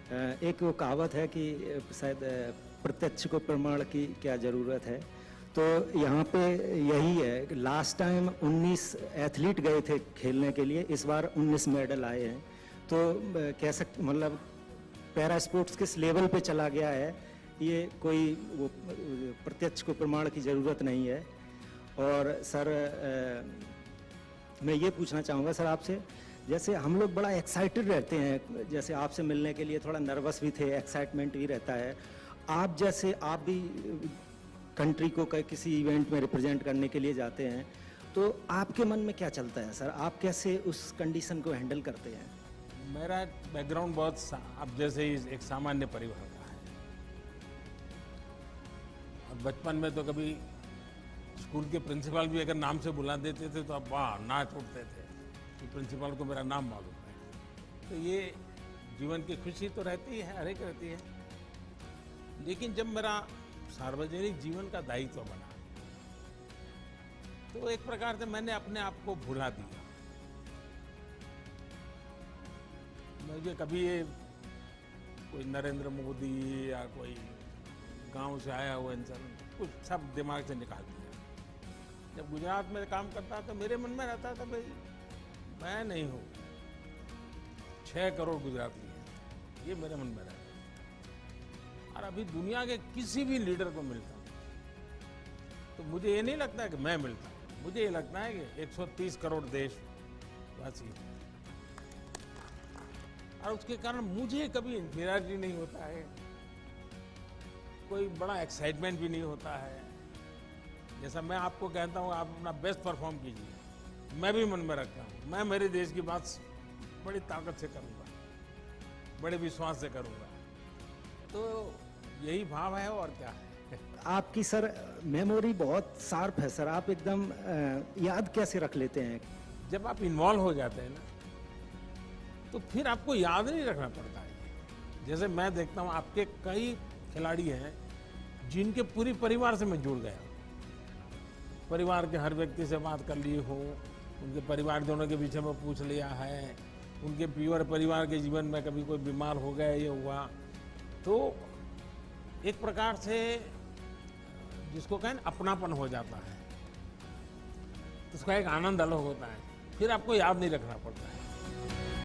एक वो कहावत है कि शायद प्रत्यक्ष को प्रमाण की क्या ज़रूरत है। तो यहाँ पे यही है, लास्ट टाइम 19 एथलीट गए थे खेलने के लिए, इस बार 19 मेडल आए हैं। तो कह सकते मतलब पैरा स्पोर्ट्स किस लेवल पे चला गया है, ये कोई वो प्रत्यक्ष को प्रमाण की ज़रूरत नहीं है। और सर मैं ये पूछना चाहूँगा सर आपसे, जैसे हम लोग बड़ा एक्साइटेड रहते हैं, जैसे आपसे मिलने के लिए थोड़ा नर्वस भी थे, एक्साइटमेंट भी रहता है। आप जैसे आप भी कंट्री को किसी इवेंट में रिप्रेजेंट करने के लिए जाते हैं, तो आपके मन में क्या चलता है सर? आप कैसे उस कंडीशन को हैंडल करते हैं? मेरा बैकग्राउंड बहुत अब जैसे ही एक सामान्य परिवार का है, और बचपन में तो कभी स्कूल के प्रिंसिपल भी अगर नाम से बुला देते थे तो अब वाह नाच उठते थे कि प्रिंसिपल को मेरा नाम मालूम है। तो ये जीवन की खुशी तो रहती है, हर एक रहती है। लेकिन जब मेरा सार्वजनिक जीवन का दायित्व बना, तो एक प्रकार से मैंने अपने आप को भुला दिया। मुझे कभी ये कोई नरेंद्र मोदी या कोई गांव से आया हुआ इंसान कुछ सब दिमाग से निकाल दिया। जब गुजरात में काम करता तो मेरे मन में रहता था भाई मैं नहीं हूँ, 6 करोड़ गुजराती हैं, ये मेरे मन में रहता। और अभी दुनिया के किसी भी लीडर को मिलता हूँ तो मुझे ये नहीं लगता है कि मैं मिलता हूँ, मुझे ये लगता है कि 130 करोड़ देशवासी, और उसके कारण मुझे कभी इंफीरियरिटी नहीं होता है, कोई बड़ा एक्साइटमेंट भी नहीं होता है। जैसा मैं आपको कहता हूँ आप अपना बेस्ट परफॉर्म कीजिए, मैं भी मन में रखता हूँ मैं मेरे देश की बात बड़ी ताकत से करूँगा, बड़े विश्वास से करूँगा। तो यही भाव है और क्या है। आपकी सर मेमोरी बहुत शार्प है सर, आप एकदम याद कैसे रख लेते हैं? जब आप इन्वॉल्व हो जाते हैं ना तो फिर आपको याद नहीं रखना पड़ता है। जैसे मैं देखता हूँ आपके कई खिलाड़ी हैं जिनके पूरी परिवार से मैं जुड़ गया, परिवार के हर व्यक्ति से बात कर ली हो, उनके परिवारजनों के विषय में पूछ लिया है, उनके प्योर परिवार के जीवन में कभी कोई बीमार हो गया ये हुआ, तो एक प्रकार से जिसको कहें अपनापन हो जाता है, तो उसका एक आनंद अलग होता है, फिर आपको याद नहीं रखना पड़ता है।